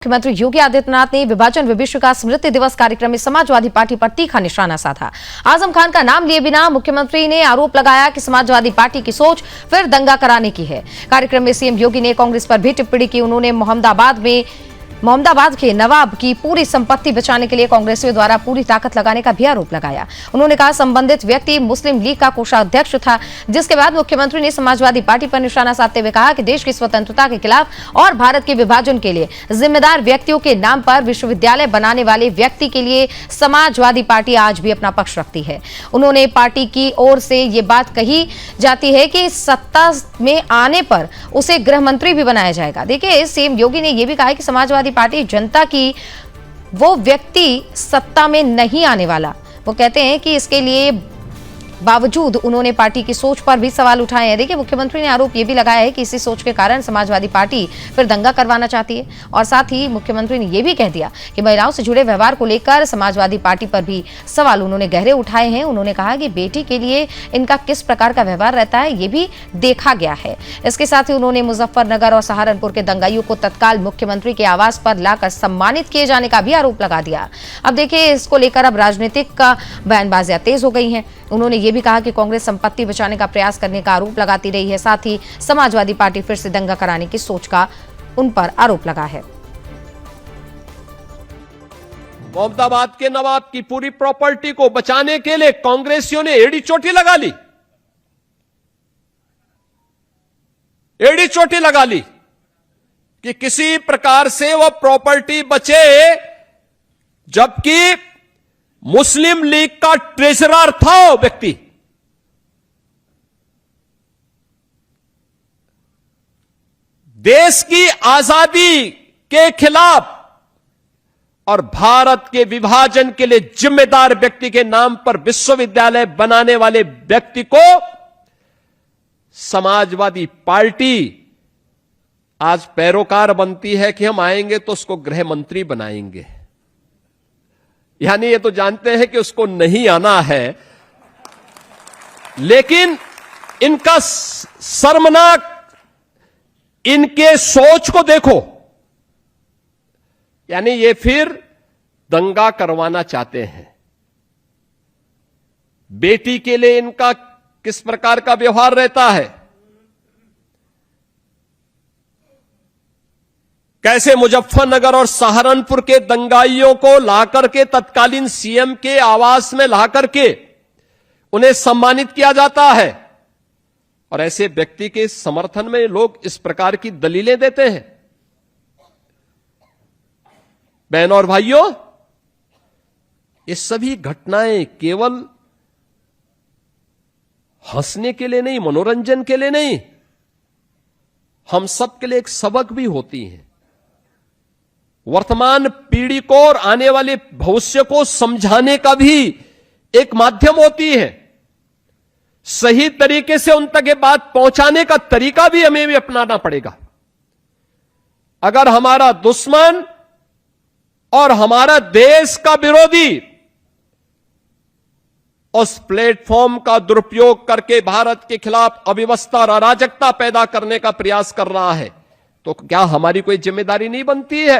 मुख्यमंत्री योगी आदित्यनाथ ने विभाजन विभीषण का स्मृति दिवस कार्यक्रम में समाजवादी पार्टी पर तीखा निशाना साधा। आजम खान का नाम लिए बिना मुख्यमंत्री ने आरोप लगाया कि समाजवादी पार्टी की सोच फिर दंगा कराने की है। कार्यक्रम में सीएम योगी ने कांग्रेस पर भी टिप्पणी की। उन्होंने मोहम्मदाबाद के नवाब की पूरी संपत्ति बचाने के लिए कांग्रेसियों द्वारा पूरी ताकत लगाने का भी आरोप लगाया। उन्होंने कहा संबंधित व्यक्ति मुस्लिम लीग का कोषाध्यक्ष था, जिसके बाद मुख्यमंत्री ने समाजवादी पार्टी पर निशाना साधते हुए कहा कि देश की स्वतंत्रता के खिलाफ और भारत के विभाजन के लिए जिम्मेदार व्यक्तियों के नाम पर विश्वविद्यालय बनाने वाले व्यक्ति के लिए समाजवादी पार्टी आज भी अपना पक्ष रखती है। उन्होंने पार्टी की ओर से ये बात कही जाती है कि सत्ता में आने पर उसे गृह मंत्री भी बनाया जाएगा। देखिए, सीएम योगी ने यह भी कहा कि समाजवादी पार्टी जनता की वो व्यक्ति सत्ता में नहीं आने वाला। वो कहते हैं कि इसके लिए बावजूद उन्होंने पार्टी की सोच पर भी सवाल उठाए हैं। देखिए, मुख्यमंत्री ने आरोप यह भी लगाया है कि इसी सोच के कारण समाजवादी पार्टी फिर दंगा करवाना चाहती है। और साथ ही मुख्यमंत्री ने यह भी कह दिया कि महिलाओं से जुड़े व्यवहार को लेकर समाजवादी पार्टी पर भी सवाल उन्होंने गहरे उठाए हैं। उन्होंने कहा कि बेटी के लिए इनका किस प्रकार का व्यवहार रहता है, ये भी देखा गया है। इसके साथ ही उन्होंने मुजफ्फरनगर और सहारनपुर के दंगाइयों को तत्काल मुख्यमंत्री के आवास पर लाकर सम्मानित किए जाने का भी आरोप लगा दिया। अब देखिए, इसको लेकर अब राजनीतिक का बयानबाजियां तेज हो गई हैं। उन्होंने ये भी कहा कि कांग्रेस संपत्ति बचाने का प्रयास करने का आरोप लगाती रही है। साथ ही समाजवादी पार्टी फिर से दंगा कराने की सोच का उन पर आरोप लगा है। मोहम्मदाबाद के नवाब की पूरी प्रॉपर्टी को बचाने के लिए कांग्रेसियों ने एड़ी चोटी लगा ली, एड़ी चोटी लगा ली कि किसी प्रकार से वह प्रॉपर्टी बचे, जबकि मुस्लिम लीग का ट्रेजरर था वो व्यक्ति। देश की आजादी के खिलाफ और भारत के विभाजन के लिए जिम्मेदार व्यक्ति के नाम पर विश्वविद्यालय बनाने वाले व्यक्ति को समाजवादी पार्टी आज पैरोकार बनती है कि हम आएंगे तो उसको गृह मंत्री बनाएंगे। यानी ये तो जानते हैं कि उसको नहीं आना है, लेकिन इनका शर्मनाक, इनके सोच को देखो। यानी ये फिर दंगा करवाना चाहते हैं। बेटी के लिए इनका किस प्रकार का व्यवहार रहता है, कैसे मुजफ्फरनगर और सहारनपुर के दंगाइयों को लाकर के तत्कालीन सीएम के आवास में लाकर के उन्हें सम्मानित किया जाता है, और ऐसे व्यक्ति के समर्थन में लोग इस प्रकार की दलीलें देते हैं। बहनों और भाइयों, ये सभी घटनाएं केवल हंसने के लिए नहीं, मनोरंजन के लिए नहीं, हम सब के लिए एक सबक भी होती हैं। वर्तमान पीढ़ी को और आने वाले भविष्य को समझाने का भी एक माध्यम होती है। सही तरीके से उन तक ये बात पहुंचाने का तरीका भी हमें भी अपनाना पड़ेगा। अगर हमारा दुश्मन और हमारा देश का विरोधी उस प्लेटफॉर्म का दुरुपयोग करके भारत के खिलाफ अव्यवस्था और अराजकता पैदा करने का प्रयास कर रहा है, तो क्या हमारी कोई जिम्मेदारी नहीं बनती है?